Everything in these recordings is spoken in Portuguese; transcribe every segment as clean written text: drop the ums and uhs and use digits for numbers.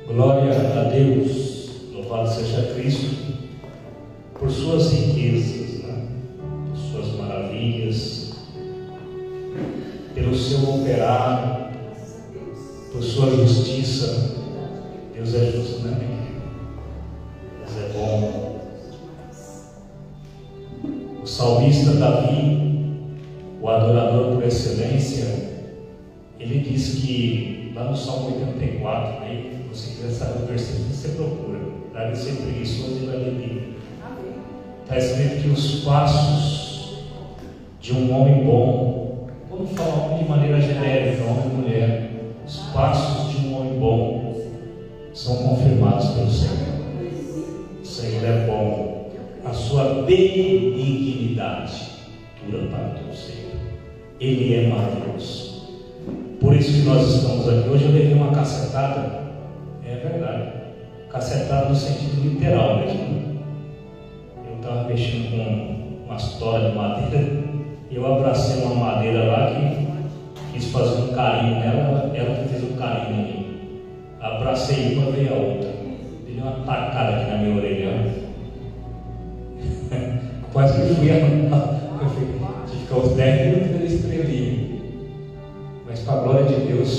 Glória a Deus, louvado seja Cristo, por suas riquezas, por suas maravilhas, pelo seu operar, por sua justiça. Deus é justo, né? Deus é bom. O salmista Davi, o adorador por excelência, ele diz que, lá no Salmo 84, aí, você quiser saber o versículo, você procura. Traga ser preguiçoso e vai ler. Está escrito que os passos de um homem bom, vamos falar homem de maneira genérica, homem e mulher, os passos de um homem bom são confirmados pelo Senhor. O Senhor é bom, a sua benignidade dura para todo sempre. Ele é maravilhoso. Por isso que nós estamos aqui. Hoje eu levei uma cacetada, é verdade, cacetada no sentido literal mesmo. Eu estava mexendo com uma história de madeira e eu abracei uma madeira lá que quis fazer um carinho nela, ela que fez um carinho em mim. Abracei uma, veio a outra, dei uma tacada aqui na minha orelha. Quase que fui de ficar os 10 minutos pela estrelinha. Mas para a glória de Deus,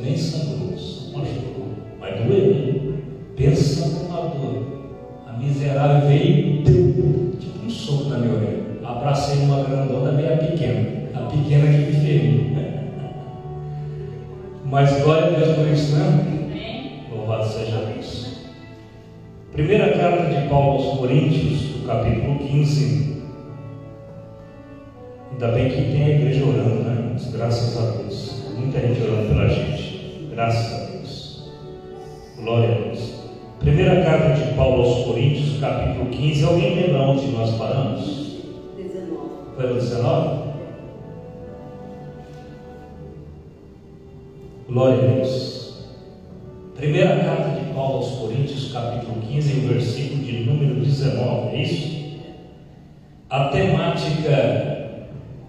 nem sangrou, machucou. Vai doer, né? Pensa numa dor. A miserável veio e deu tipo um soco na minha orelha. Abracei uma grandona, meio a pequena que me feriu. Mas glória a Deus por isso, né? Louvado seja Deus. Primeira carta de Paulo aos Coríntios, do capítulo 15. Ainda bem que tem a igreja orando, né? Graças a Deus. Muita gente orando pela gente. Graças a Deus. Glória a Deus. Primeira carta de Paulo aos Coríntios, capítulo 15. Alguém lembra onde nós paramos? 19. Foi o 19? Glória a Deus. Primeira carta de Paulo aos Coríntios, capítulo 15, o versículo de número 19. É isso? A temática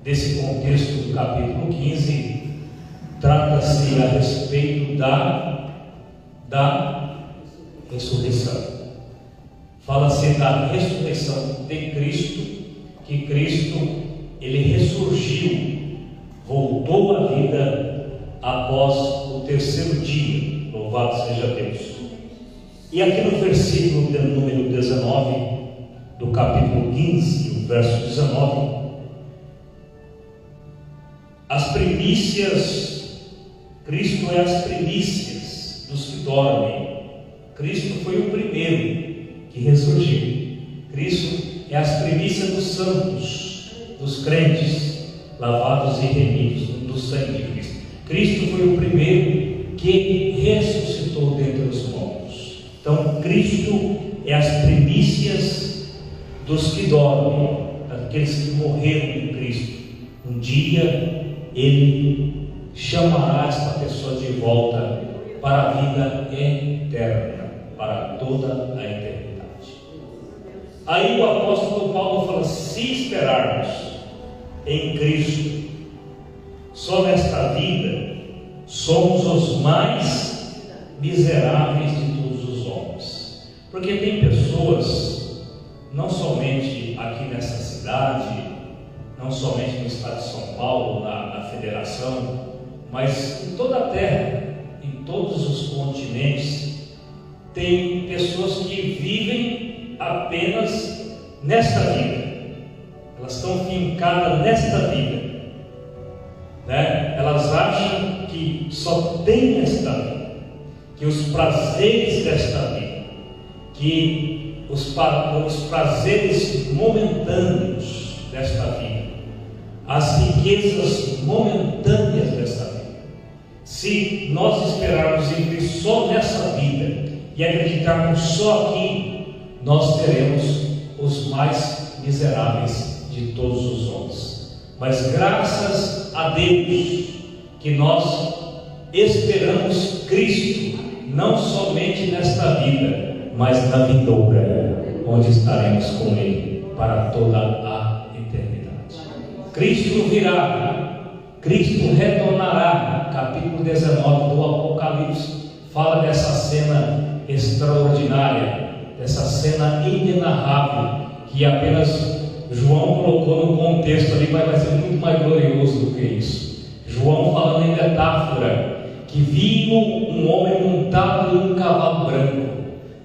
desse contexto do capítulo 15 trata-se a respeito da ressurreição. Fala-se da ressurreição de Cristo, que Cristo, ele ressurgiu, voltou à vida após o terceiro dia. Louvado seja Deus. E aqui no versículo de número 19 do capítulo 15, o verso 19, as primícias, Cristo é as primícias dos que dormem. Cristo foi o primeiro que ressurgiu. Cristo é as primícias dos santos, dos crentes, lavados e remidos do sangue de Cristo. Cristo foi o primeiro que ressuscitou dentre os mortos. Então, Cristo é as primícias dos que dormem, daqueles que morreram em Cristo. Um dia Ele chamará esta pessoa de volta para a vida eterna, para toda a eternidade. Aí o apóstolo Paulo fala: se esperarmos em Cristo só nesta vida, somos os mais miseráveis de todos os homens. Porque tem pessoas, não somente aqui nessa cidade, não somente no estado de São Paulo, na federação, mas em toda a terra, em todos os continentes, tem pessoas que vivem apenas nesta vida. Elas estão fincadas nesta vida, né? Elas acham que só tem esta vida, que os prazeres desta vida, que os prazeres momentâneos desta vida, as riquezas momentâneas desta vida, se nós esperarmos em Cristo só nessa vida e acreditarmos só aqui, nós teremos os mais miseráveis de todos os homens. Mas graças a Deus que nós esperamos Cristo, não somente nesta vida, mas na vindoura, onde estaremos com Ele para toda a eternidade. Cristo virá, Cristo retornará. Capítulo 19 do Apocalipse fala dessa cena extraordinária, dessa cena inenarrável, que apenas João colocou no contexto ali, mas vai ser muito mais glorioso do que isso. João falando em metáfora, que viu um homem montado em um cavalo branco.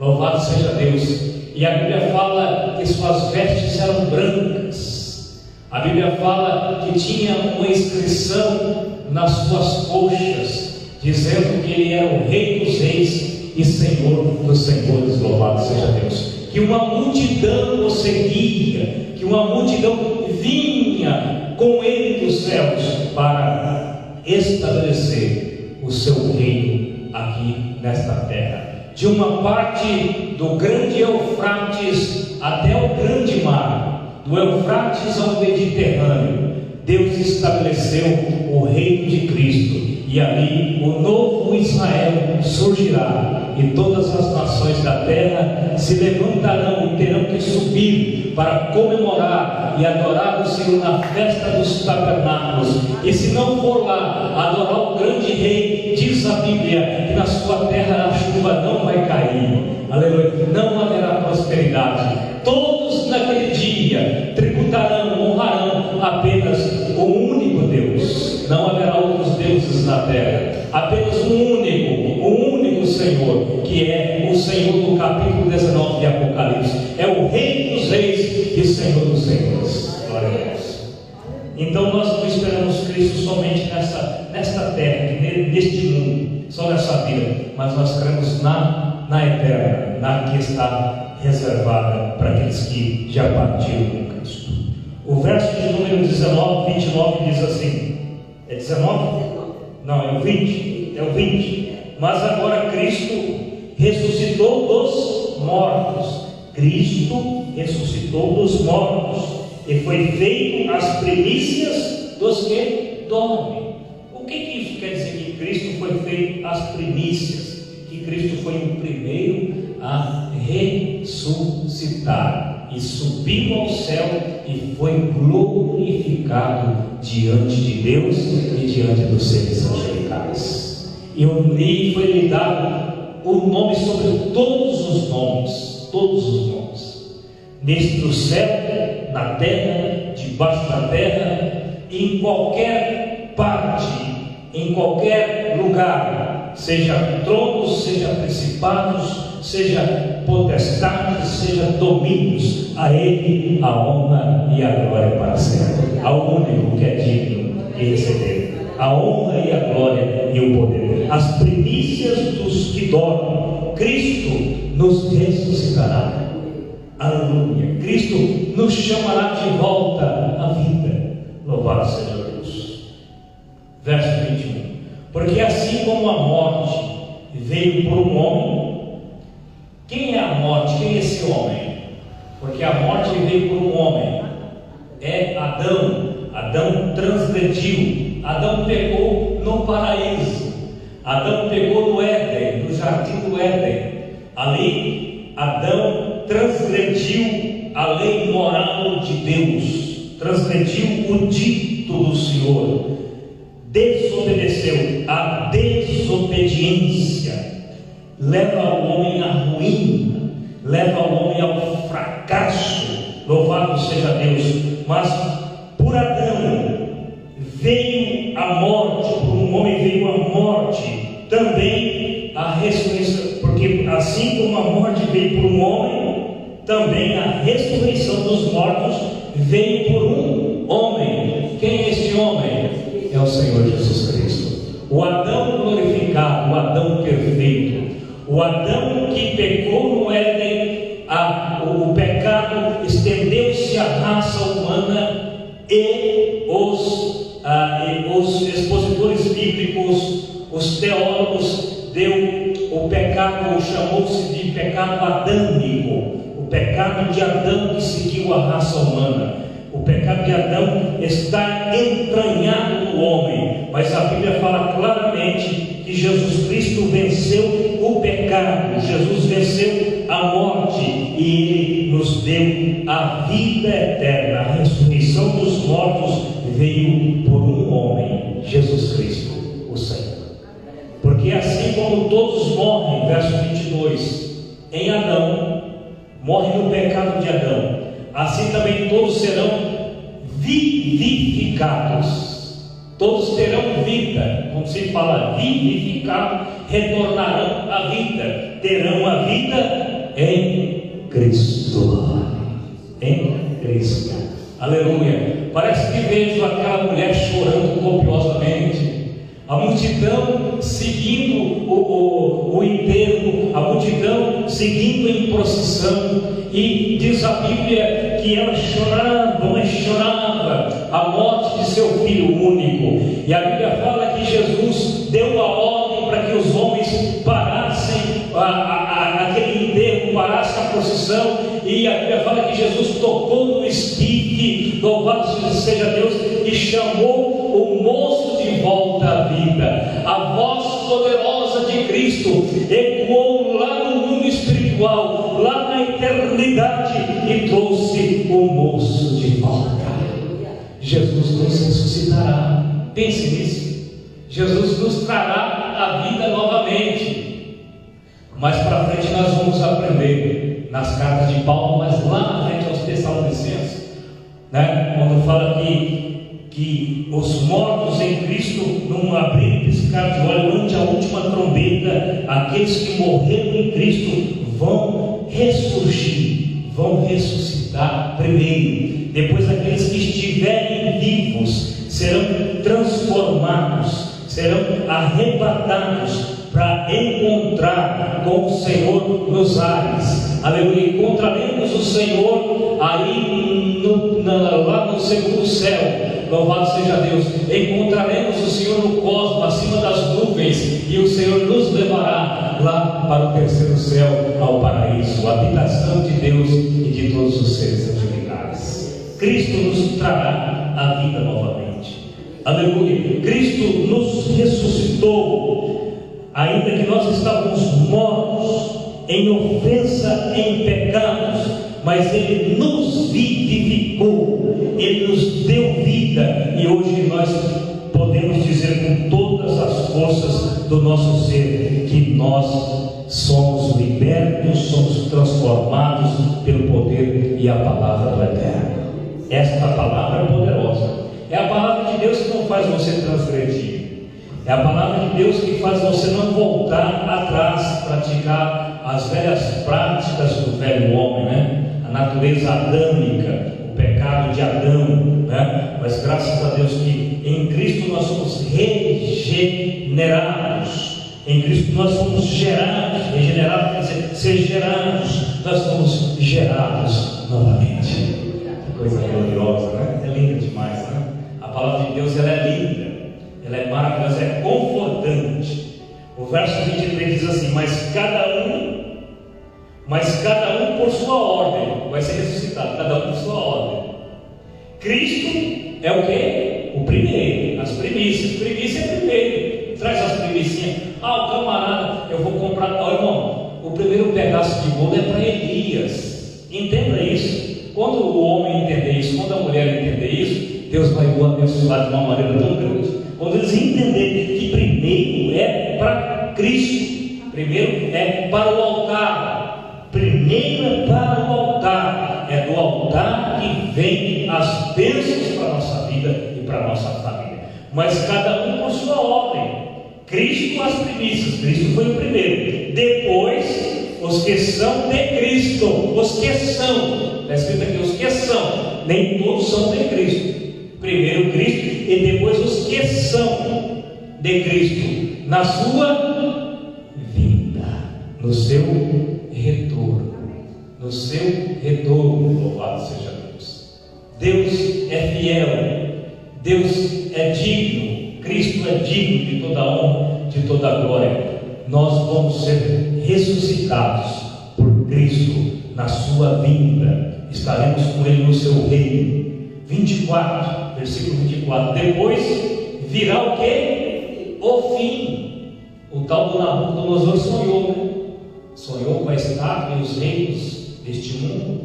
Louvado seja Deus. E a Bíblia fala que suas vestes eram brancas. A Bíblia fala que tinha uma inscrição nas suas coxas, dizendo que ele era o Rei dos Reis e Senhor dos Senhores. Louvado seja Deus. Que uma multidão o seguia, que uma multidão vinha com ele dos céus para estabelecer o seu reino aqui nesta terra. De uma parte do grande Eufrates até o grande mar, do Eufrates ao Mediterrâneo, Deus estabeleceu o reino de Cristo, e ali o novo Israel surgirá, e todas as nações da terra se levantarão e terão que subir para comemorar e adorar o Senhor na festa dos tabernáculos. E se não for lá adorar o grande rei, diz a Bíblia que na sua terra a chuva não vai cair, aleluia, não haverá prosperidade. Todos naquele dia tributarão, honrarão apenas o único Deus. Não haverá outros deuses na terra, apenas um único Senhor, que é o Senhor do capítulo 19 de Apocalipse. É o Rei dos Reis e Senhor dos Senhores. Glória a Deus. Então nós não esperamos Cristo somente nesta terra, neste mundo, só nessa vida, mas nós cremos na eterna, na que está reservada para aqueles que já partiram com Cristo. O verso de número 19, 29 diz assim: é 19? Não, é o 20. É o 20. Mas agora Cristo ressuscitou dos mortos. Cristo ressuscitou dos mortos e foi feito as primícias dos que dormem. O que isso quer dizer? Que Cristo foi feito as primícias, que Cristo foi o primeiro a ressuscitar e subiu ao céu e foi glorificado diante de Deus e diante dos seres angelicais. E foi lhe dado o nome sobre todos os nomes, neste do céu, na terra, debaixo da terra, em qualquer parte, em qualquer lugar, seja tronos, seja principados, seja potestades, seja domínios, a Ele a honra e a glória para sempre. Ao único que é digno de receber a honra e a glória e o poder. As primícias dos que dormem, Cristo nos ressuscitará. Aleluia. Cristo nos chamará de volta à vida. Louvado seja Deus. Verso 21. Porque assim como a morte veio por um homem. Quem é a morte? Quem é esse homem? Porque a morte veio por um homem. É Adão. Adão transgrediu. Adão pecou no paraíso. Adão pecou no Éden, no jardim do Éden. Ali, Adão transgrediu a lei moral de Deus, transgrediu o dito do Senhor, desobedeceu. A desobediência leva o homem à ruína, leva o homem ao fracasso. Louvado seja Deus. Mas por Adão veio a morte, por um homem veio a morte, também a ressurreição, porque assim como a morte veio por um homem, também a ressurreição dos mortos veio por um homem. Quem é este homem? É o Senhor Jesus Cristo. O Adão glorificado, o Adão perfeito, o Adão que pecou no Éden, o pecado estendeu-se à raça humana, e os expositores bíblicos, os teólogos, deu o pecado, chamou-se de pecado adâmico, o pecado de Adão que seguiu a raça humana. O pecado de Adão está entranhado no homem, mas a Bíblia fala claramente que Jesus Cristo venceu o pecado, Jesus venceu a morte e Ele nos deu a vida eterna. A ressurreição dos mortos veio por um homem, Jesus Cristo, o Senhor. Porque assim como como todos morrem, verso 22, em Adão, morrem no pecado de Adão, assim também todos serão vivificados. Todos terão vida, como se fala, vivificado, retornarão à vida, terão a vida em Cristo. Em Cristo. Aleluia. Parece que vejo aquela mulher chorando copiosamente, a multidão seguindo o enterro, a multidão seguindo em procissão, e diz a Bíblia que ela chorava, mas chorava a morte de seu filho único. E a Bíblia fala que Jesus deu a ordem para que os homens parassem aquele enterro, parassem a procissão, e a Bíblia fala que Jesus tocou no esquife, louvado seja Deus, e chamou o moço de volta à vida. A voz poderosa de Cristo ecoou lá no mundo espiritual, lá na eternidade, e trouxe o moço de volta. Jesus nos ressuscitará. Pense nisso. Jesus nos trará a vida novamente. Mais para frente nós vamos aprender nas cartas de Paulo, mas lá na frente aos Tessalonicenses, né? Quando fala que os mortos em Cristo, num abrir e piscar de olho, ante a última trombeta, aqueles que morreram em Cristo vão ressurgir, vão ressuscitar primeiro. Depois aqueles que estiverem vivos serão transformados, serão arrebatados para encontrar com o Senhor nos ares. Aleluia. Encontraremos o Senhor aí lá no segundo céu. Louvado seja Deus. Encontraremos o Senhor no cosmos, acima das nuvens, e o Senhor nos levará lá para o terceiro céu, ao paraíso, a habitação de Deus e de todos os seres santificados. Cristo nos trará a vida novamente. Aleluia. Cristo nos ressuscitou, ainda que nós estávamos mortos em ofensa, em pecados, mas Ele nos vivificou, Ele nos deu vida, e hoje nós podemos dizer com todas as forças do nosso ser que nós somos libertos, somos transformados pelo poder e a palavra do Eterno. Esta palavra é poderosa, é a palavra de Deus que não faz você transgredir, é a palavra de Deus que faz você não voltar atrás, praticar as velhas práticas do velho homem, né? A natureza adâmica, o pecado de Adão, né? Mas graças a Deus que em Cristo nós somos regenerados. Em Cristo nós somos gerados. Regenerados quer dizer ser gerados. Nós somos gerados novamente. Que coisa gloriosa, né? É linda demais, né? A palavra de Deus, ela é linda, ela é maravilhosa, é confortante. O verso 23 diz assim: mas cada um por sua ordem vai ser ressuscitado, cada um por sua ordem. Cristo é o quê? O primeiro, as primícias. Primícia é primeiro. Traz as primícias. O camarada, eu vou comprar. Irmão, o primeiro pedaço de bolo é para Elias. Entenda isso. Quando o homem entender isso, quando a mulher entender isso, Deus vai o abençoar de uma maneira tão grande. Quando eles entenderem que primeiro é para Cristo, primeiro é para o altar, primeiro é para o altar, é do altar que vem as bênçãos para a nossa vida e para a nossa família. Mas cada um por sua ordem. Cristo as primícias, Cristo foi o primeiro. Depois, os que são de Cristo, os que são, está escrito aqui, os que são, nem todos são de Cristo. Primeiro Cristo e depois os que são de Cristo, na sua vinda, no seu retorno, no seu retorno. Louvado seja Deus. Deus é fiel, Deus é digno, Cristo é digno de toda honra, de toda glória. Nós vamos ser ressuscitados por Cristo na sua vinda, estaremos com Ele no seu reino. 24, versículo 24. Depois virá o que? O fim. O tal do Nabucodonosor sonhou, né? Sonhou com a estátua e os reinos deste mundo,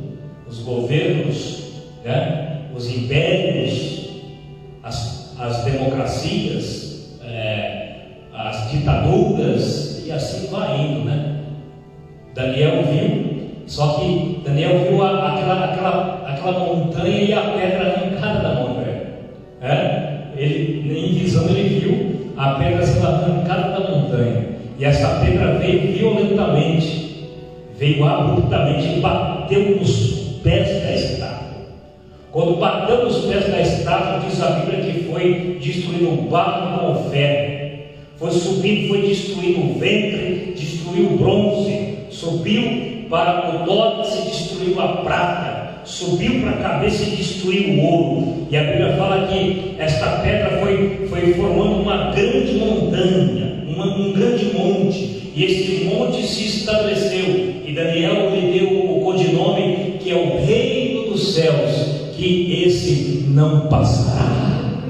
os governos, né? Os impérios, as democracias, as ditaduras e assim vai indo, né? Daniel viu, só que Daniel viu aquela montanha e a pedra arrancada da montanha. Ele, em visão, ele viu a pedra sendo arrancada da montanha, e essa pedra veio violentamente, veio abruptamente e bateu nos pés da estátua. Quando bateu nos pés da estátua, diz a Bíblia que foi destruído o barro com o ferro, foi subindo, foi destruído o ventre, destruiu o bronze, subiu para o tórax e destruiu a prata, subiu para a cabeça e destruiu o ouro. E a Bíblia fala que esta pedra foi formando uma grande montanha, um grande monte, e este monte se estabeleceu, e Daniel lhe deu o codinome que é o reino dos céus, que esse não passará,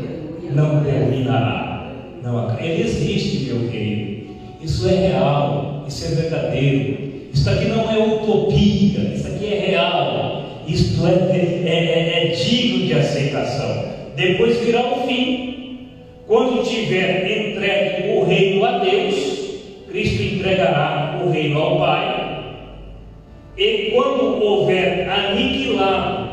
não terminará, não acaba. Ele existe, meu querido. Isso é real, isso é verdadeiro. Isso aqui não é utopia, isso aqui é real. Isto é digno de aceitação. Depois virá o fim. Quando tiver entregue o reino a Deus, Cristo entregará o reino ao Pai. E quando houver aniquilado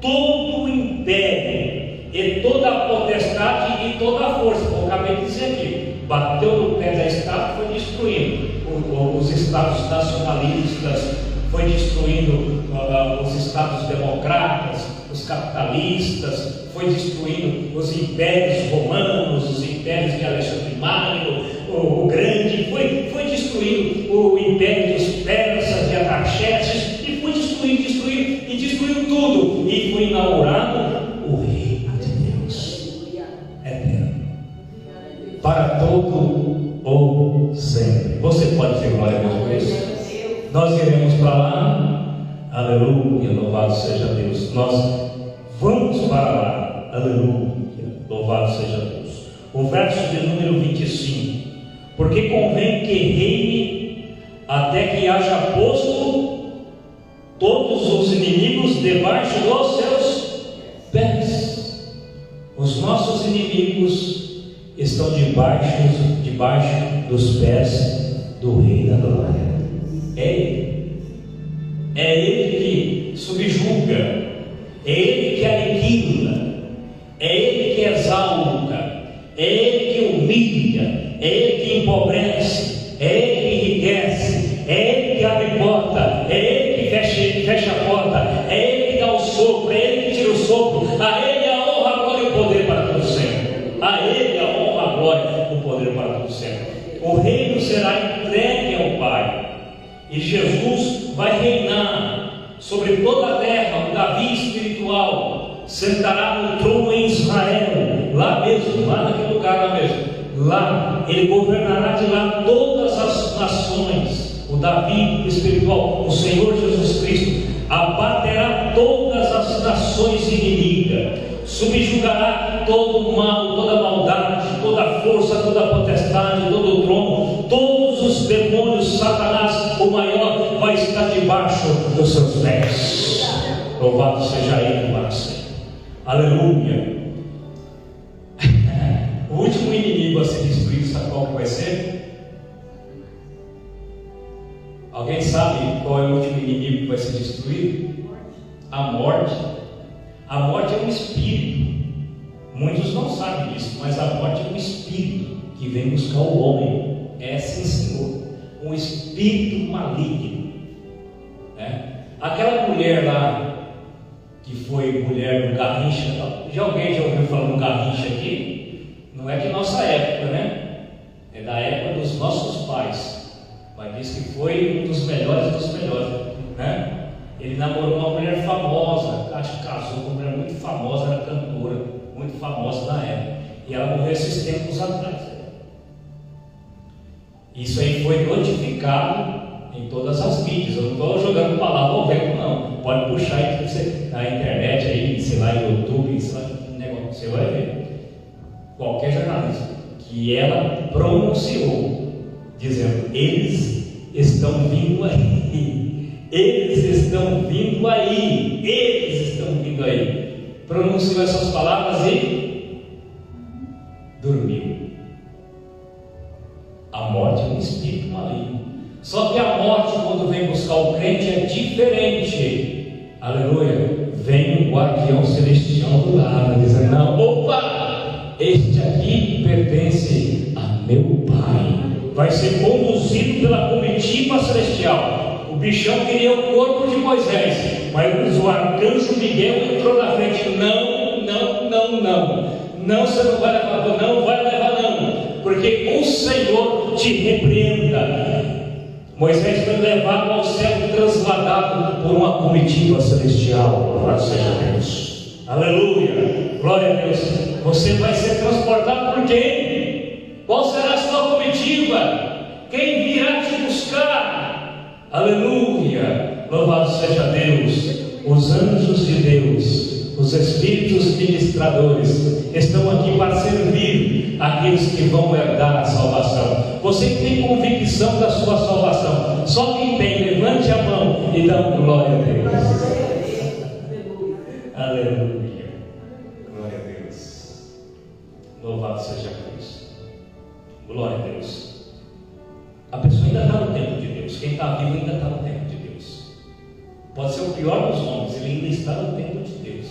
todo o império e toda a potestade e toda a força, como eu acabei de dizer aqui, bateu no pé da estátua, foi destruindo os estados nacionalistas, foi destruindo os estados democratas, os capitalistas, foi destruindo os impérios romanos, os impérios de Alexandre Magno, o Grande, foi destruindo o império dos persas, de Artaxerxes, e foi destruiu tudo, e foi inaugurado o reino de Deus eterno, para todo ou sempre. Você pode dizer glória a Deus por isso? Nós iremos para lá, aleluia, louvado seja Deus. Nós vamos para lá, aleluia, louvado seja Deus. O verso de número 25: porque convém que reine até que haja posto todos os inimigos debaixo dos seus pés. Os nossos inimigos estão debaixo dos pés do Rei da Glória. É Ele que subjuga, é Ele que aniquila, é Ele que exalta, é Ele que humilha, é Ele que empobrece, é Ele que enriquece, é Ele que abre porta, é Ele que fecha a porta, é Ele que dá o sopro, é Ele que tira o sopro. A Ele a honra, a glória e o poder para todo sempre. A Ele a honra, a glória e o poder para todo sempre. O reino será entregue ao Pai, e Jesus vai reinar sobre toda a terra. O Davi espiritual sentará no trono em Israel, lá mesmo, lá naquele lugar lá mesmo. Lá ele governará de lá todas as nações. O Davi espiritual, o Senhor Jesus Cristo, abaterá todas as nações inimigas, subjugará todo o mal, toda a maldade, toda a força, toda a potestade, todo o trono, todos os demônios. Satanás, o maior, vai estar debaixo dos seus pés. Louvado seja Ele para sempre. Aleluia. O último inimigo a ser destruído, sabe qual que vai ser? Alguém sabe qual é o último inimigo que vai ser destruído? A morte. A morte é um espírito. Muitos não sabem disso, mas a morte é um espírito que vem buscar o homem. É sim, Senhor, um espírito maligno. Aquela mulher lá, que foi mulher no Garrincha, alguém já ouviu falar no Garrincha aqui? Não é de nossa época, né? É da época dos nossos pais, mas diz que foi um dos melhores, né? Ele namorou uma mulher famosa, acho que casou com uma mulher muito famosa, era cantora, muito famosa na época, e ela morreu esses tempos atrás. Isso aí foi notificado em todas as mídias. Eu não estou jogando palavra ao vento, não. Pode puxar aí na internet, aí, sei lá, no YouTube, sei lá, negócio, você vai ver. Qualquer jornalista que ela pronunciou, dizendo: eles estão vindo aí, eles estão vindo aí, eles estão vindo aí. Pronunciou essas palavras e dormiu. A morte um espírito maligno. Só que a morte, quando vem buscar o crente, é diferente. Aleluia. Vem um guardião celestial do lado, dizendo: não, opa, este aqui pertence a meu Pai. Vai ser conduzido pela comitiva celestial. O bichão queria o corpo de Moisés, mas o arcanjo Miguel entrou na frente: não, não, não, não, não, você não vai levar, não vai levar, não, porque o Senhor te repreenda. Moisés foi levado ao céu, transladado por uma comitiva celestial. Louvado seja Deus. Aleluia. Glória a Deus. Você vai ser transportado por quem? Qual será a sua comitiva? Quem virá te buscar? Aleluia. Louvado seja Deus. Os anjos de Deus, os espíritos ministradores, estão aqui para servir aqueles que vão herdar a salvação. Você que tem convicção da sua salvação, só quem tem, levante a mão e dá glória a Deus. Aleluia. Glória a Deus. Louvado seja Cristo. Glória a Deus. A pessoa ainda está no tempo de Deus. Quem está vivo ainda está no tempo de Deus. Pode ser o pior dos homens, ele ainda está no tempo de Deus.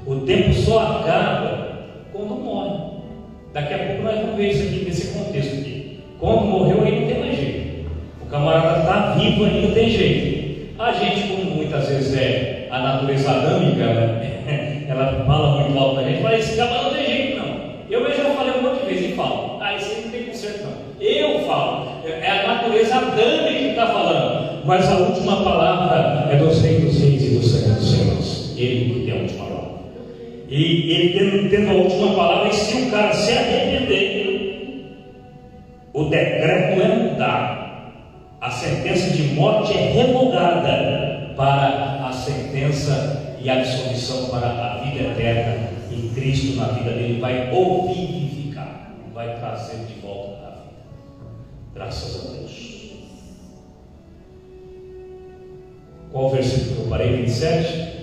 O tempo só acaba quando morre. Daqui a pouco nós vamos ver isso aqui nesse contexto aqui. Quando morreu, aí não tem mais jeito. O camarada está vivo, aí não tem jeito. A gente, como muitas vezes é a natureza adâmica, ela fala muito alto na gente, fala: esse camarada não tem jeito não. Eu já falei um monte de vezes e falo: isso aí não tem conserto não. Eu falo, é a natureza adâmica que está falando, mas a última palavra é dos reis dos reis e dos senhores dos senhores. Ele que tem a última palavra. E ele tendo a última palavra, e se o cara se arrepender, o decreto é mudado. A sentença de morte é revogada para a sentença e a absolvição para a vida eterna. E Cristo, na vida dele, vai o vivificar, vai trazer de volta à vida. Graças a Deus. Qual versículo que eu parei? 27?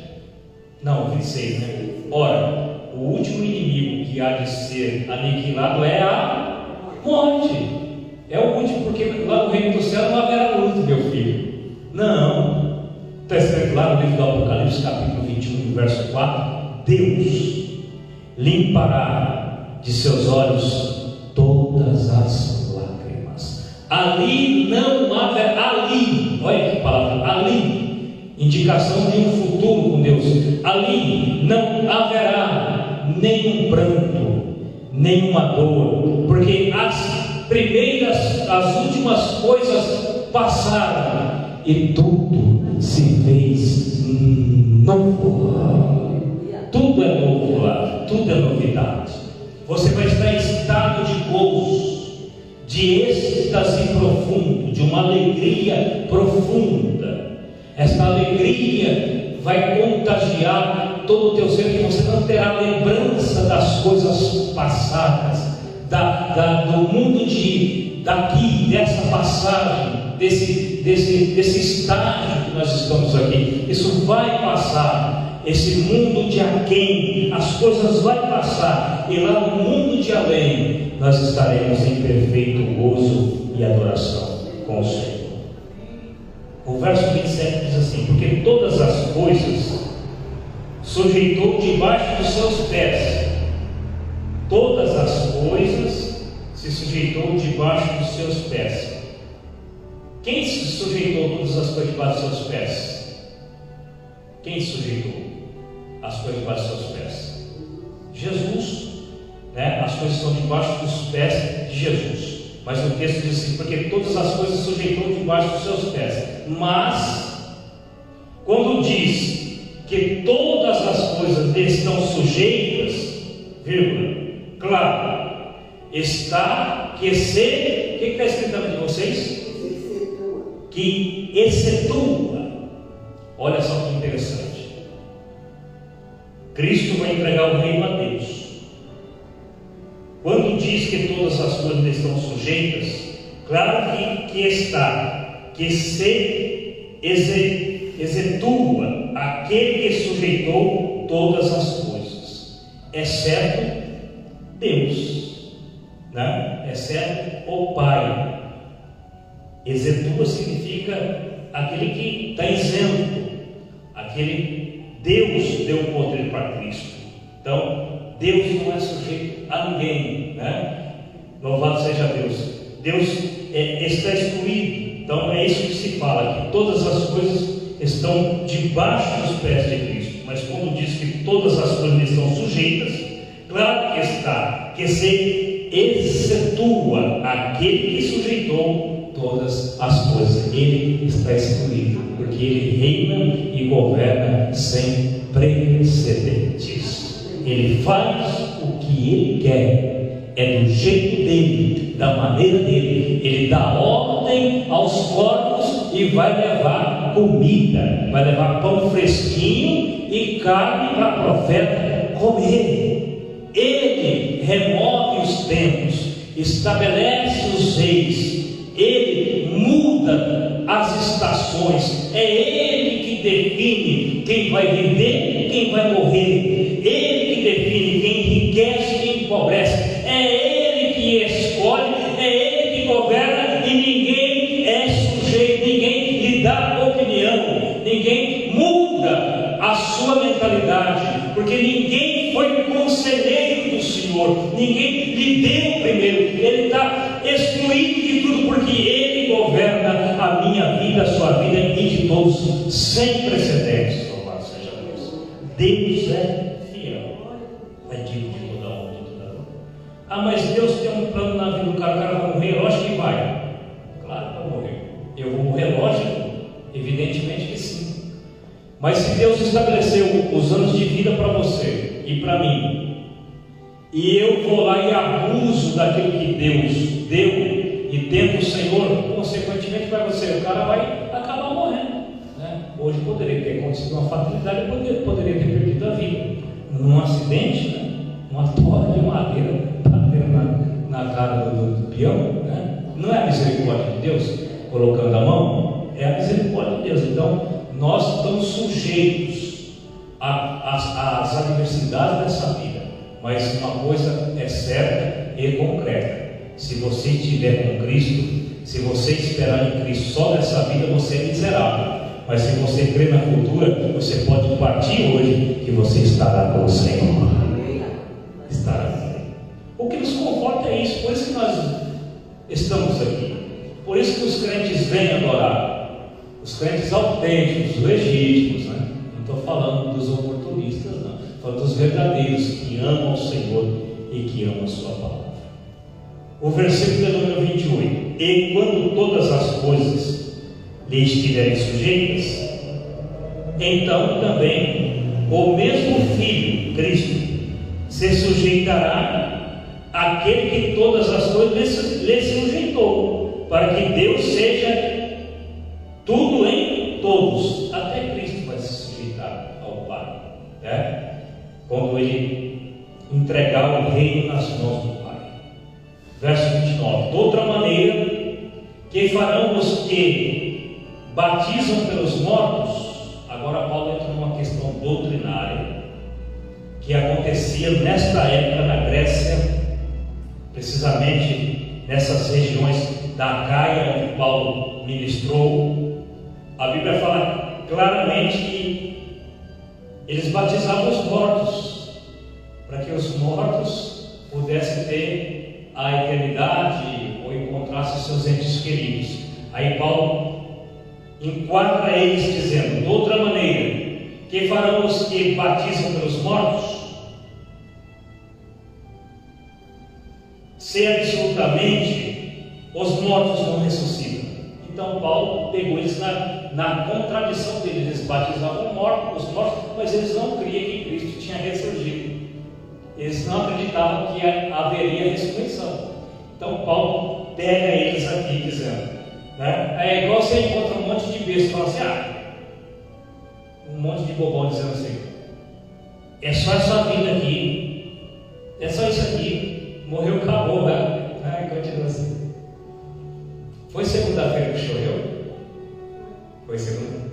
Não, 26, né? Ora, o último inimigo que há de ser aniquilado é a morte. É o último, porque lá no reino do céu não haverá luto, meu filho. Não. Está escrito lá no livro do Apocalipse, capítulo 21, verso 4: Deus limpará de seus olhos todas as lágrimas. Ali não haverá, ali, olha que palavra, ali, indicação de um futuro com Deus. Ali não haverá nenhum pranto, nenhuma dor, porque as últimas coisas passaram e tudo se fez novo. Tudo é novo lá, tudo é novidade. Você vai estar em estado de gozo, de êxtase profundo, de uma alegria profunda. Esta alegria vai contagiar todo o teu ser, que você não terá lembrança das coisas passadas, do mundo daqui, dessa passagem, desse estágio que nós estamos aqui. Isso vai passar. Esse mundo de aquém, as coisas vão passar, e lá no mundo de além nós estaremos em perfeito gozo e adoração com o Senhor. O verso 27 diz assim: porque todas as coisas sujeitou debaixo dos seus pés. Todas as coisas se sujeitou debaixo dos seus pés. Quem se sujeitou todas as coisas debaixo dos seus pés? Quem sujeitou as coisas debaixo dos seus pés? Jesus, né? As coisas estão debaixo dos pés de Jesus. Mas o texto diz assim: porque todas as coisas sujeitou debaixo dos seus pés. Mas quando diz que todas as coisas estão sujeitas, vírgula, claro, está que se, o que está escrito na de vocês? Que excetua. Olha só que interessante. Cristo vai entregar o reino a Deus. Quando diz que todas as coisas estão sujeitas, claro que está, que se exetua aquele que sujeitou todas as coisas, exceto Deus, né? Exceto o Pai. Exetua significa aquele que está isento, aquele Deus deu o poder para Cristo. Então, Deus não é sujeito a ninguém, né? Louvado seja Deus. Deus está excluído. Então, é isso que se fala, que todas as coisas estão debaixo dos pés de Cristo. Mas quando diz que todas as coisas estão sujeitas, claro que está, que se excetua aquele que sujeitou todas as coisas. Ele está excluído, porque ele reina e governa sem precedentes. Ele faz o que ele quer, é do jeito dele, da maneira dele. Ele dá ordem aos corpos e vai levar comida, vai levar pão fresquinho e carne para o profeta comer. Ele remove os tempos, estabelece os reis, ele muda as estações, é ele que define quem vai viver e quem vai morrer, ele que define quem enriquece e quem empobrece, é ele que escolhe, é ele que governa, e ninguém é sujeito, ninguém lhe dá opinião, ninguém muda a sua mentalidade, porque ninguém foi conselheiro do Senhor, ninguém lhe deu primeiro, ele está excluído de tudo, porque ele governa a minha vida, a sua vida e de todos, sem precedentes. Louvado seja Deus. Deus é fiel, é digno de toda honra e toda glória. Ah, mas Deus tem um plano na vida do cara, o cara vai morrer, lógico que vai. Claro que vai morrer. Eu vou morrer, lógico? Evidentemente que sim. Mas se Deus estabeleceu os anos de vida para você e para mim, e eu vou lá e abuso daquilo que Deus deu, e tento o Senhor, consequentemente vai você, o cara vai acabar morrendo, né? Hoje poderia ter acontecido uma fatalidade, poderia ter perdido a vida num acidente, né? Uma torre de madeira batendo na cara do peão, né? Não é a misericórdia de Deus colocando a mão? É a misericórdia de Deus. Então nós estamos sujeitos às adversidades dessa vida, mas uma coisa é certa e concreta: se você estiver com Cristo, se você esperar em Cristo só nessa vida, você é miserável. Mas se você crê na futura, você pode partir hoje que você estará com o Senhor. Estará com Ele. O que nos conforta é isso. Por isso que nós estamos aqui. Por isso que os crentes vêm adorar. Os crentes autênticos, legítimos, né? Não estou falando dos oportunistas, não. Estou falando dos verdadeiros que amam o Senhor e que amam a sua palavra. O versículo é número 28. E quando todas as coisas lhe estiverem sujeitas, então também o mesmo Filho, Cristo, se sujeitará àquele que todas as coisas lhe sujeitou, para que Deus seja tudo em todos. Até Cristo vai se sujeitar ao Pai, né? Quando Ele entregar o reino nas mãos do Pai. Verso 29. De outra maneira, que farão os que batizam pelos mortos. Agora Paulo entra numa questão doutrinária que acontecia nesta época na Grécia, precisamente nessas regiões da Acaia, onde Paulo ministrou. A Bíblia fala claramente que eles batizavam os mortos, para que os mortos pudessem ter a eternidade ou encontrassem seus entes queridos. Aí Paulo enquadra eles dizendo: de outra maneira, que farão os que batizam pelos mortos? Se absolutamente os mortos não ressuscitam. Então Paulo pegou eles na contradição deles. Eles batizavam os mortos, mas eles não criam que Cristo tinha ressurgido. Eles não acreditavam que haveria ressurreição. Então Paulo pega eles aqui dizendo, né? É igual você encontra um monte de besta e fala assim, um monte de bobão dizendo assim: é só essa vida aqui, é só isso aqui, morreu, acabou, né? Continua assim. Foi segunda-feira que choveu? Foi segunda.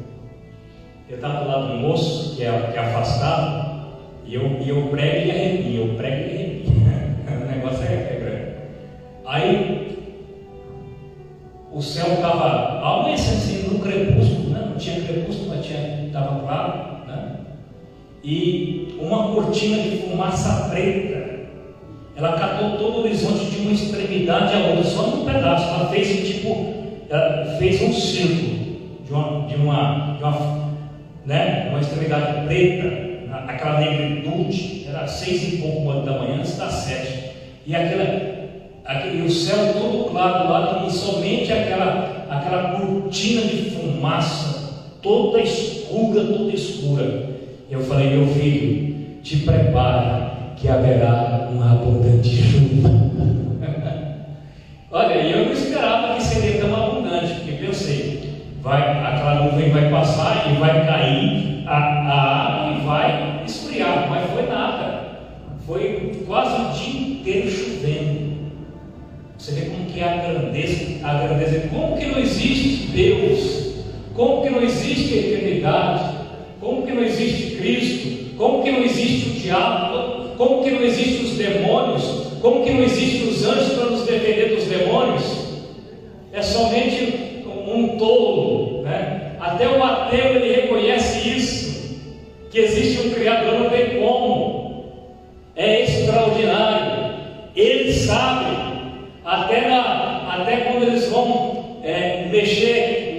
Eu estava do lado do moço, que é afastado, e eu prego e arrepio, eu prego e arrepio. O negócio é grande. Aí o céu estava e uma cortina de fumaça preta. Ela catou todo o horizonte de uma extremidade à outra, só num pedaço. Ela fez um círculo de uma extremidade preta, aquela negritude. Era 6 e pouco da manhã, antes das 7. E o céu todo claro do lado, e somente aquela cortina de fumaça, toda escura. E eu falei: meu filho, te prepara, que haverá uma abundante chuva. Olha, eu não esperava que seria tão abundante, porque pensei, aquela nuvem vai passar e vai cair a água e vai esfriar, mas foi nada. Foi quase o dia inteiro chovendo. Você vê como que é a grandeza, como que não existe Deus, como que não existe a eternidade, como que não existe Cristo, como que não existe o diabo, como que não existem os demônios, como que não existem os anjos para nos defender dos demônios. É somente um tolo, né? Até o ateu ele reconhece isso, que existe um Criador, não tem como. É extraordinário. Ele sabe, até quando eles vão mexer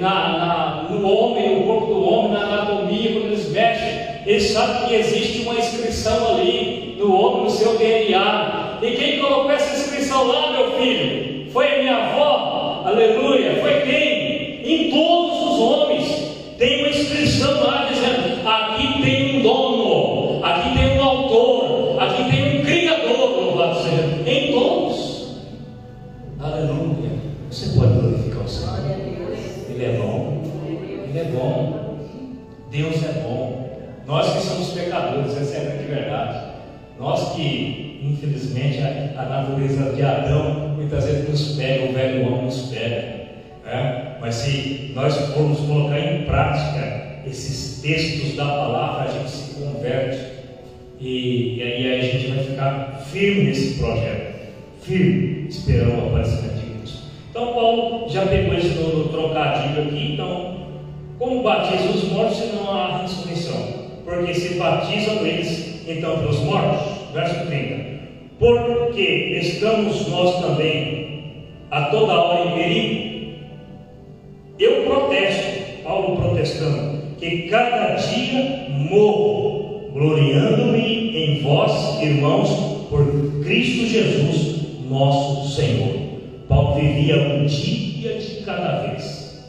no homem, no corpo do homem, na anatomia, quando eles mexem, eles sabem que existe uma inscrição ali do homem, no seu DNA. E quem colocou essa inscrição lá, meu filho? Foi a minha avó, aleluia. Foi quem? Em todos os homens tem uma inscrição lá dizendo: aqui tem um dono, aqui tem um autor, aqui tem um criador, louvado seja. Em todos, aleluia. Você pode glorificar o Senhor. Ele é bom, Ele é bom, Deus é bom. Nós que somos pecadores, essa é a grande verdade. Nós que, infelizmente, a natureza de Adão muitas vezes nos pega, o velho homem nos pega, né? Mas se nós formos colocar em prática esses textos da palavra, a gente se converte, e aí a gente vai ficar firme nesse projeto, firme, esperando o aparecimento de Cristo. Então Paulo já pegou esse trocadilho aqui. Então, como batiza os mortos se não há ressurreição? Porque se batizam eles então pelos mortos. Verso 30. Porque estamos nós também a toda hora em perigo. Eu protesto, Paulo protestando, que cada dia morro, gloriando-me em vós, irmãos, por Cristo Jesus, nosso Senhor. Paulo vivia um dia de cada vez,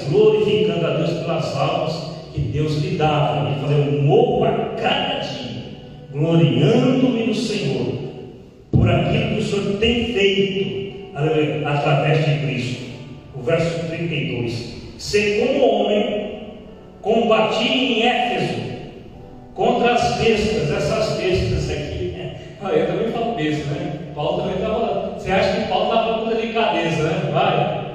glorificando a Deus pelas almas que Deus lhe dava. Ele falou: eu morro a cada dia, gloriando-me no Senhor, por aquilo que o Senhor tem feito através de Cristo. O verso 32. Ser como homem, combati em Éfeso contra as bestas. Essas bestas aqui, eu também falo besta, né? Paulo também estava. Você acha que Paulo estava com delicadeza, né? Vai,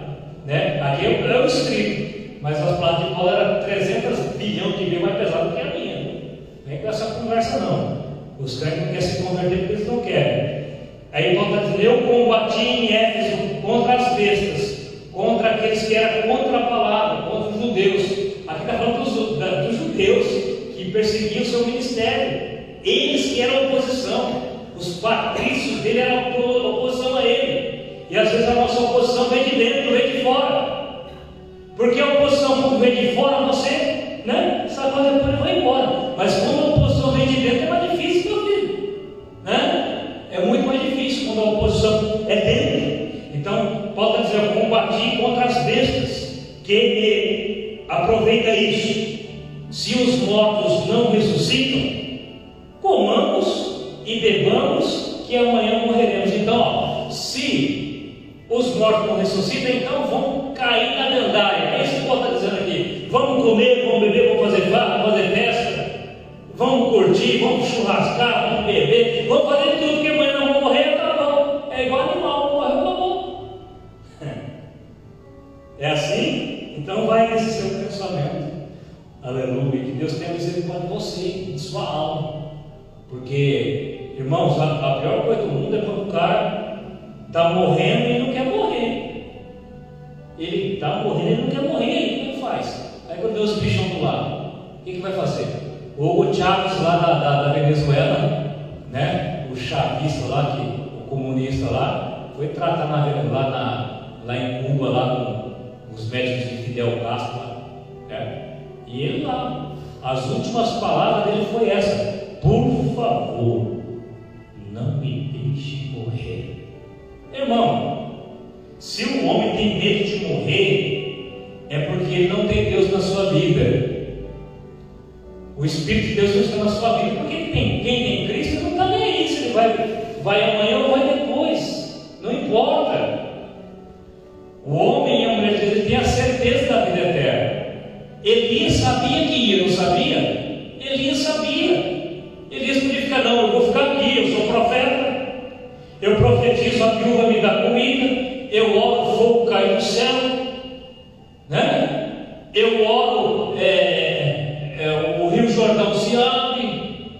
né? Aqui é o escrito, mas as palavras de Paulo eram 300 bilhões de vezes mais pesadas que a minha. Não vem com essa conversa, não. Os crentes não querem se converter porque eles não querem. Aí Paulo está dizendo: eu combati em Éfeso contra as bestas, contra aqueles que eram contra a palavra, contra os judeus. Aqui está falando dos judeus que perseguiam o seu ministério. Eles que eram oposição. Os patrícios dele eram oposição a ele. E às vezes a nossa oposição vem de dentro, vem de fora. Porque a oposição, quando vem de fora, você, né? Essa coisa depois vai embora. Mas quando a oposição vem de dentro, é mais difícil, meu filho, né? É muito mais difícil quando a oposição é dentro. Então, Paulo está dizendo: eu combati contra as bestas. Que aproveita isso. Se os mortos não ressuscitam, comamos e bebamos, que amanhã morreremos. Então, se os mortos não ressuscitam, então vão cair na gandaia. É isso que Paulo está dizendo aqui. Vamos comer, vamos beber, vamos fazer farra, vamos fazer festa, vamos curtir, vamos churrascar, vamos beber, vamos fazer tudo, que amanhã não vamos morrer, acabou. É igual animal, morreu, acabou. É assim? Então vai nesse seu pensamento. Aleluia. Que Deus tenha misericórdia de você, de sua alma. Porque, irmãos, a pior coisa do mundo é quando o cara está morrendo e não quer morrer. Ele está morrendo e não quer morrer. Aí como faz? Aí quando Deus bichão do lado, o que vai fazer? O Hugo Chávez lá da Venezuela, né? O chavista lá, o comunista lá, foi tratar lá em Cuba, lá com os médicos de Fidel Castro, né? E ele lá, as últimas palavras dele foi essa: por favor, não me deixe morrer. Irmão, se o homem tem medo de morrer, é porque ele não tem Deus na sua vida. O Espírito de Deus não está na sua vida. Porque quem tem Cristo não está nem aí se ele vai amanhã ou vai depois. Não importa. O homem e a mulher de Deus tem a certeza da vida eterna. Elias sabia que ia, não sabia? Elias sabia. Elias podia ficar: não, eu vou ficar aqui, eu sou profeta, eu profetizo, a viúva me dá comida, eu oro, o fogo cai do céu, né? Eu oro, o rio Jordão se abre,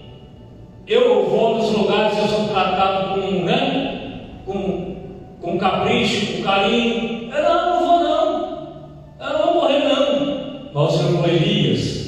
eu vou nos lugares, eu sou tratado com capricho, com carinho. Eu não vou não, eu não vou morrer não. Mas o Senhor falou: Elias,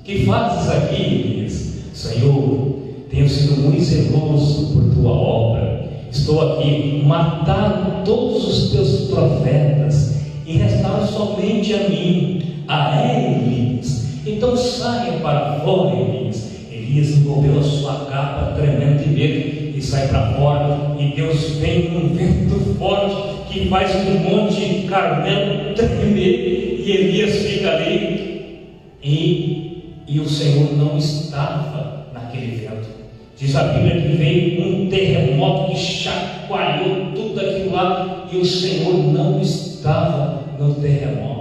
que fazes aqui, Elias? Senhor, tenho sido muito zeloso por tua obra, estou aqui, mataram todos os teus profetas e restaram somente a mim. Elias, então saia para fora, Elias. Elias envolveu a sua capa, tremendo de medo, e sai para fora, e Deus vem com um vento forte que faz um monte Carmelo tremer, e Elias fica ali, e o Senhor não estava naquele vento. Diz a Bíblia que veio um terremoto que chacoalhou tudo aquilo lá, e o Senhor não estava no terremoto.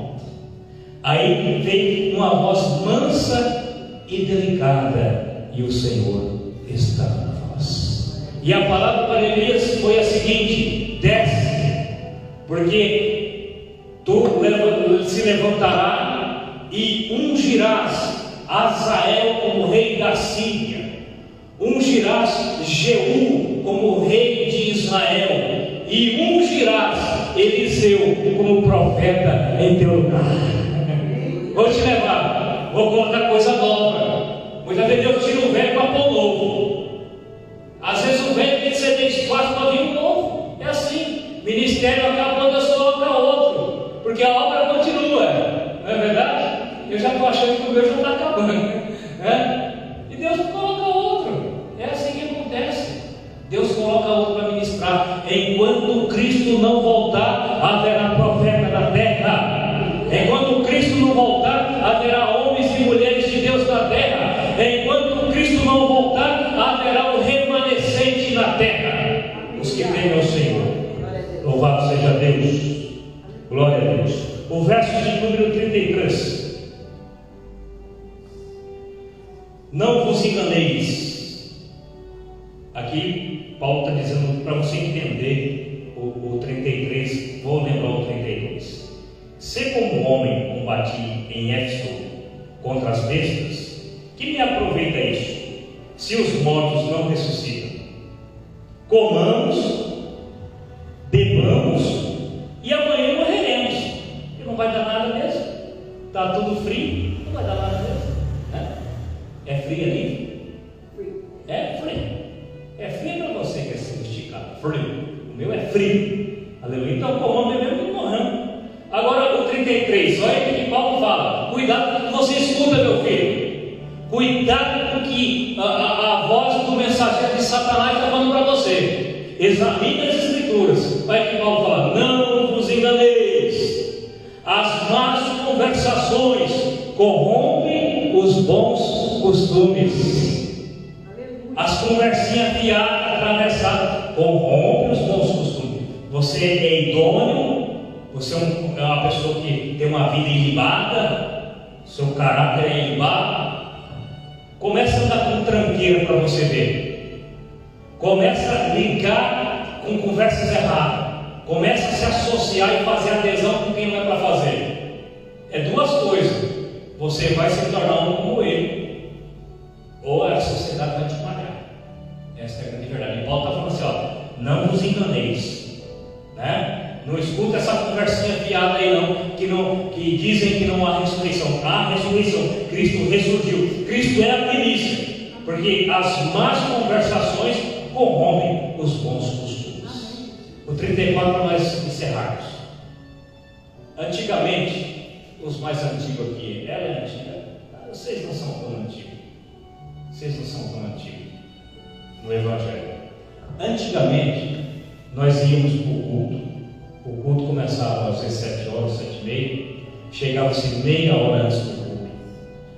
Aí veio uma voz mansa e delicada, e o Senhor estava na voz. E a palavra para Elias foi a seguinte: desce, porque tu se levantará e ungirás Azael como rei da Síria, ungirás Jeú como rei de Israel, e ungirás Eliseu como profeta em teu lugar. Vou te levar, vou colocar coisa nova. Muitas vezes Deus tira o velho para pôr o novo. Às vezes o velho tem que ceder espaço para vir o novo. É assim, ministério acaba quando Deus coloca outro, porque a obra continua, não é verdade? Eu já estou achando que o meu já está acabando, né? E Deus coloca outro. É assim que acontece. Deus coloca outro para ministrar. Enquanto Cristo não voltar, haverá profeta na terra. Enquanto Cristo não voltar, haverá homens e mulheres de Deus na terra. Enquanto Cristo não voltar, haverá o remanescente na terra, os que temem ao Senhor. Louvado seja Deus. Glória a Deus. O verso de número 33: não vos enganeis. Aqui Paulo está dizendo para você entender o 33. Vou lembrar o 32. Se como homem combati em Éfeso contra as bestas, que me aproveita isso, se os mortos não ressuscitam? Comamos, bebamos e amanhã morreremos. E não vai dar nada mesmo. Está tudo frio, não vai dar nada mesmo, né? É frio ali? É frio. É frio para você que é sofisticado. Frio. O meu é frio. Aleluia. Então comamos, bebemos e morremos. Agora o 33, olha o que Paulo fala: cuidado com o que você escuta, meu filho. Cuidado com o que a voz do mensageiro de Satanás está falando para você. Examine as Escrituras. Olha o que Paulo fala: não vos enganeis. As más conversações corrompem os bons costumes. As conversinhas fiadas, atravessadas, corrompem os bons costumes. Você é idôneo. Você é uma pessoa que tem uma vida ilibada, seu caráter é ilibado. Começa a andar com tranqueira para você ver. Começa a ligar com conversas erradas. Começa a se associar e fazer adesão com quem não é para fazer. É duas coisas: você vai se tornar um como ele, ou a sociedade vai te pagar. Essa é a grande verdade. E Paulo está falando assim: ó, não vos enganeis, né? Não escuta essa conversinha fiada aí não, que dizem que não há ressurreição. Há ressurreição, Cristo ressurgiu, Cristo é a primícia, porque as más conversações corrompem os bons costumes. O 34 para nós encerrarmos. Antigamente, os mais antigos aqui, ela é antiga, vocês não são tão antigos, no Evangelho. Antigamente, nós íamos para o culto começava às 7 horas, 7h30, chegava-se meia hora antes do culto,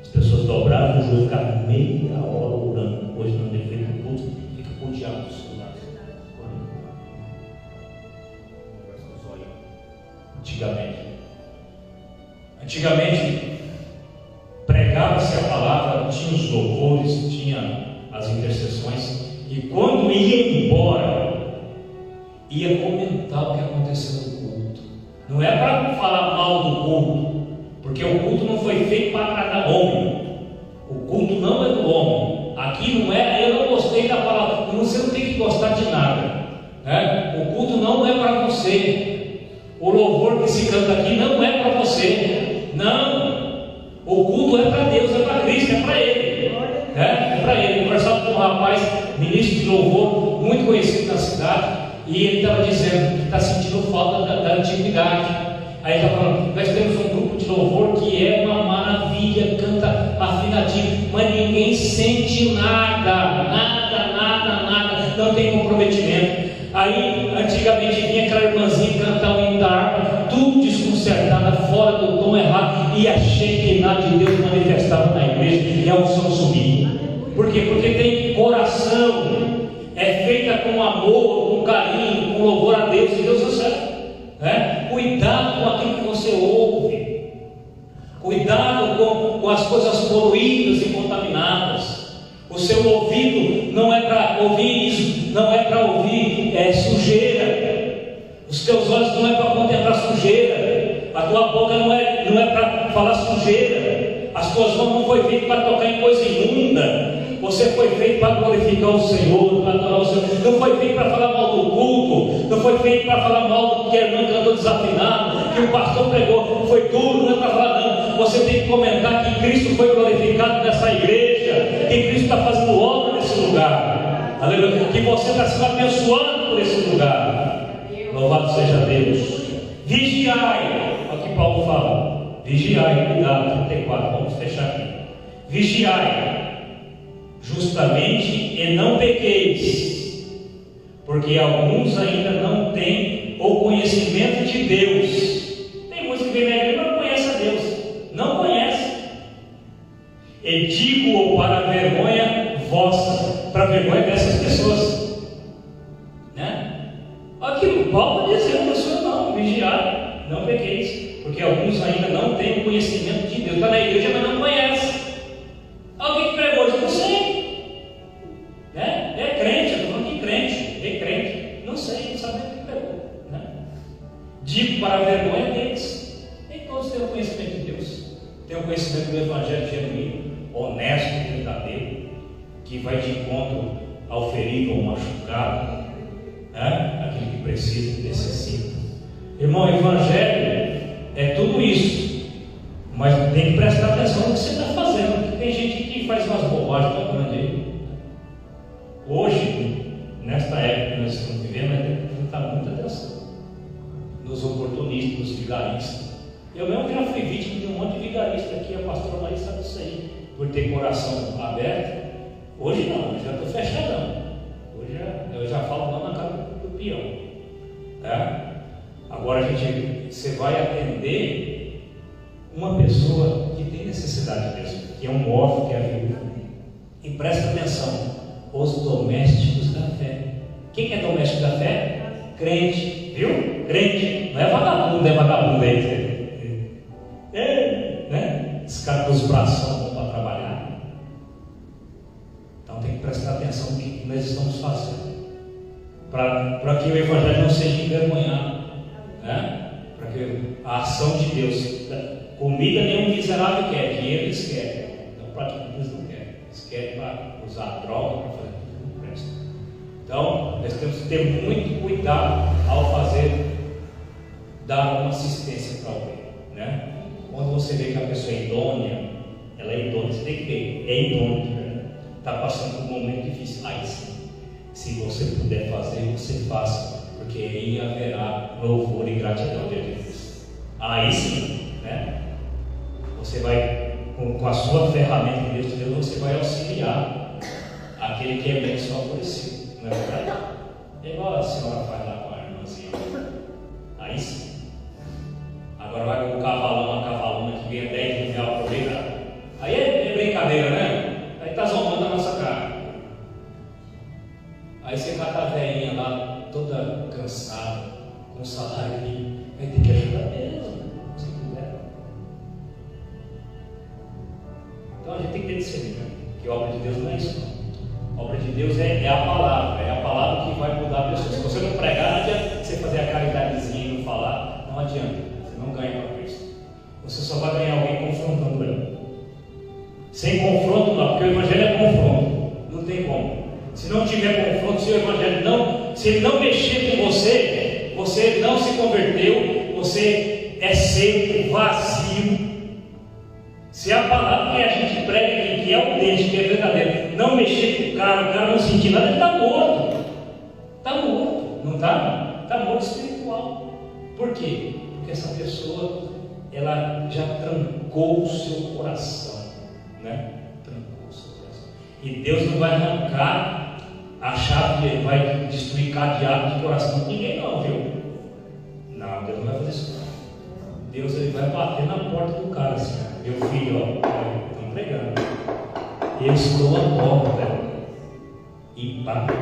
as pessoas dobravam o joelho, ficavam meia hora orando. Hoje não tem feito o culto, fica com o diabo do celular. Antigamente pregava-se a palavra, tinha os louvores, tinha as intercessões, e quando ia embora, ia comentar o que aconteceu no culto. Não é para falar mal do culto, porque o culto não foi feito para agradar homem. O culto não é do homem. Aqui não é, eu não gostei da palavra. Você não tem que gostar de nada, né? O culto não é para você. O louvor que se canta aqui não é para você. Não. O culto é para Deus, é para Cristo, é para Ele. É para Ele. Eu conversava com um rapaz, ministro de louvor, muito conhecido na cidade, e ele estava dizendo que está sentindo falta da antiguidade. Aí ele estava falando: nós temos um grupo de louvor que é uma maravilha, canta afinadinho, mas ninguém sente nada, não tem comprometimento. Aí antigamente vinha aquela irmãzinha cantar o hino da harpa, tudo desconcertada, fora do tom errado, e a Shekinah de Deus manifestava na igreja, e a unção subia. Por quê? Porque tem coração, é feita com amor, com carinho, com louvor a Deus, e Deus recebe. Cuidado com aquilo que você ouve, cuidado com as coisas poluídas e contaminadas. O seu ouvido não é para ouvir isso, não é para ouvir sujeira. Os teus olhos não é para contemplar sujeira. A tua boca não é para falar sujeira. As tuas mãos não foi feito para tocar em coisa imunda. Você foi feito para glorificar o Senhor, para adorar o Senhor. Não foi feito para falar mal do culto. Não foi feito para falar mal do que a irmã cantou desafinado, que o pastor pregou, foi duro. Não é para falar não. Você tem que comentar que Cristo foi glorificado nessa igreja, que Cristo está fazendo obra nesse lugar. Aleluia. Que você está sendo abençoado por esse lugar. Louvado seja Deus. Vigiai. Olha o que Paulo fala. Vigiai, cuidado, 34. Vamos fechar aqui. Vigiai justamente e não pequeis, porque alguns ainda não têm o conhecimento de Deus. Tem muitos que vêm na igreja e não conhecem a Deus, não conhecem. E digo-o para a vergonha vossa, para a vergonha dessas pessoas, né? Aquilo Paulo está dizendo, pessoal, não, vigiai, não pequeis, porque alguns ainda não têm o conhecimento de Deus. Está na igreja, mas não conhece. Alguém que pregou isso? Não sei. É crente, eu estou falando de crente, é crente. Não sei, não sabe o que pregou, né? Digo para a vergonha deles. Nem todos têm o conhecimento de Deus. Tem o conhecimento do Evangelho genuíno, honesto, verdadeiro, que vai de encontro ao ferido ou machucado, né? Aquele que precisa e necessita. Irmão, o Evangelho é tudo isso, mas tem que prestar atenção no que você está fazendo, porque tem gente que faz umas bobagens tão grandes. Hoje, nesta época que nós estamos vivendo, nós temos que prestar muita atenção nos oportunistas, nos vigaristas. Eu mesmo já fui vítima de um monte de vigarista aqui, a pastora Maria sabe disso aí, por ter coração aberto. Hoje não, eu já estou fechadão. Hoje eu já falo não na cara do peão. Agora você vai atender uma pessoa que tem necessidade mesmo, que é um órfão, que é viúva. E presta atenção, os domésticos da fé. Quem é doméstico da fé? Crente, viu? Crente, não é vagabundo aí. Né? Esse cara com os braços vão para trabalhar. Então tem que prestar atenção no que nós estamos fazendo, para que o Evangelho não seja envergonhado, né? Para que a ação de Deus, comida nenhum miserável quer, dinheiro eles querem, não praticamente eles não querem, eles querem para usar droga, para fazer tudo que não presta. Então nós temos que ter muito cuidado ao fazer dar uma assistência para alguém, né? Quando você vê que a pessoa é idônea, ela é idônea, você tem que ver, é idônea, né? Está passando por um momento difícil, aí sim, se você puder fazer, você faça, porque aí haverá louvor e gratidão de Deus. Aí sim, né? Você vai, com a sua ferramenta que Deus te deu, você vai auxiliar aquele que é bem favorecido, não é verdade? É igual a senhora faz lá com a irmãzinha. Aí sim. Agora vai com um cavalão, uma cavalona que ganha 10 mil reais por mês. Aí é brincadeira, né? Aí está zombando a nossa cara. Aí você cata a velhinha lá, toda cansada, com salário ali. Aí tem que ajudar mesmo, se puder. Então a gente tem que ter discernimento, que a obra de Deus não é isso, não. A obra de Deus é a palavra que vai mudar a pessoa. Se você não pregar, não adianta você fazer a caridadezinha e não falar, não adianta, você não ganha para Cristo. Você só vai ganhar alguém confrontando ela. Sem confronto não, porque o Evangelho é confronto, não tem como. Se não tiver confronto, se o Evangelho não, se ele não mexer com você, você não se converteu, você é seco, vazio. Se a palavra que a gente prega aqui, que é o dente, que é verdadeiro, não mexer com o cara não sentir nada, ele está morto. Está morto, não está? Está morto espiritual. Por quê? Porque essa pessoa, ela já trancou o seu coração, né? Trancou o seu coração. E Deus não vai arrancar a chave, ele vai destruir cadeado de coração de ninguém não, viu? Não, Deus não vai fazer isso não. Deus ele vai bater na porta do cara assim, meu filho, ó, estão pregando. Eu estou à porta e bato.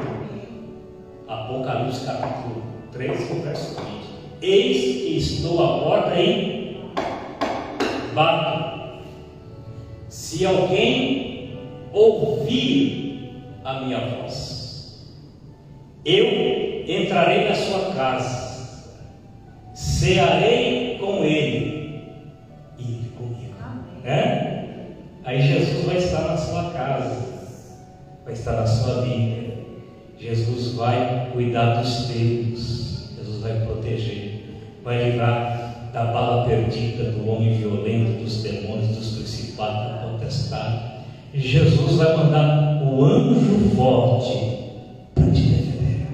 Apocalipse capítulo 3, verso 20. Eis que estou à porta e bato. Se alguém ouvir a minha voz, eu entrarei na sua casa, cearei com ele e ele comigo. É? Aí Jesus vai estar na sua casa, vai estar na sua vida. Jesus vai cuidar dos teus, Jesus vai proteger, vai livrar da bala perdida do homem violento, dos demônios, dos principados, da potestade. Jesus vai mandar o anjo forte para te defender.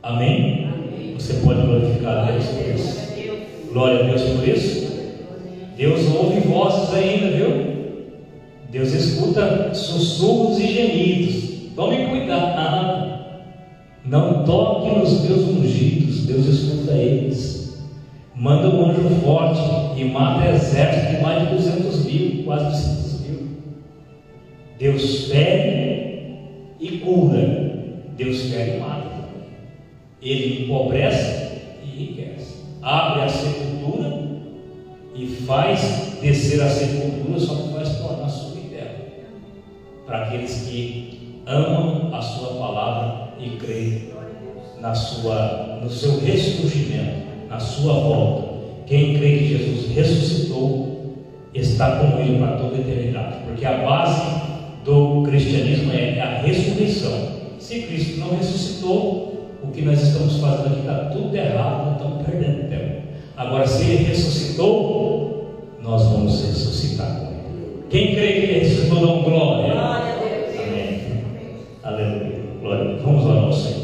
Amém? Amém? Você pode glorificar a Deus por isso. Glória a Deus por isso. Deus ouve vozes ainda, viu? Deus escuta sussurros e gemidos. Tome cuidado. Não toque nos meus ungidos. Deus escuta eles. Manda um anjo forte e mata exército de mais de 200 mil, quase 200 mil. Deus fere e cura. Deus fere e mata. Ele empobrece e enriquece. Abre a sepultura e faz descer a sepultura, só que faz tornar subterra para aqueles que amam a sua palavra e creem no seu ressurgimento, na sua volta. Quem crê que Jesus ressuscitou está com ele para toda a eternidade, porque a base do cristianismo é a ressurreição. Se Cristo não ressuscitou, o que nós estamos fazendo aqui está tudo errado, nós estamos perdendo tempo. Agora, se ele ressuscitou, nós vamos ressuscitar com ele. Quem crê que ele ressuscitou, dá glória. Amém. Aleluia. Glória. Vamos orar ao Senhor.